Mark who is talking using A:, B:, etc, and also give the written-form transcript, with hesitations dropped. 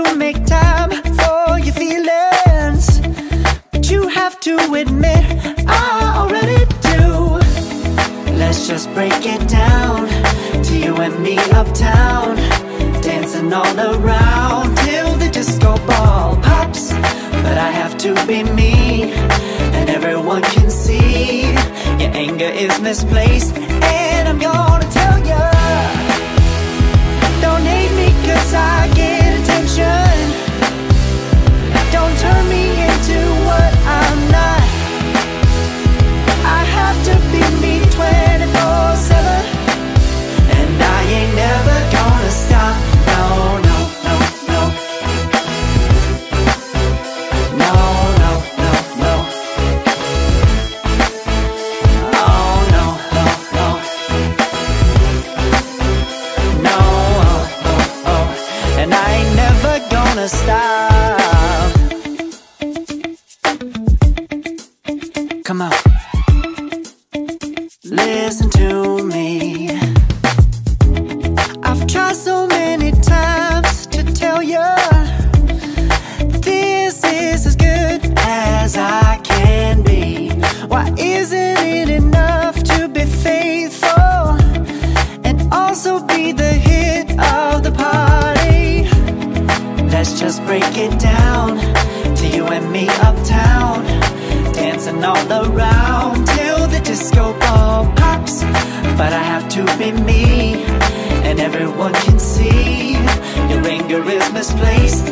A: to make time for your feelings, but you have to admit I already do. Let's just break it down to you and me uptown, dancing all around till the disco ball pops. But I have to be me, and everyone can see your anger is misplaced. And I'm gonna tell ya, don't hate me cause I get attention. Don't turn me into what I'm not. I have to be me 24/7, and I ain't never gonna stop. No, no, no, no. No, no, no, no. Oh, no, no, no. No, oh, oh, oh. And I ain't never gonna stop. Come on. Listen to me. I've tried so many times to tell you this is as good as I can be. Why isn't it enough to be faithful and also be the hit of the party? Let's just break it down to you and me uptown, dancing all around till the disco ball pops. But I have to be me, and everyone can see your anger is misplaced.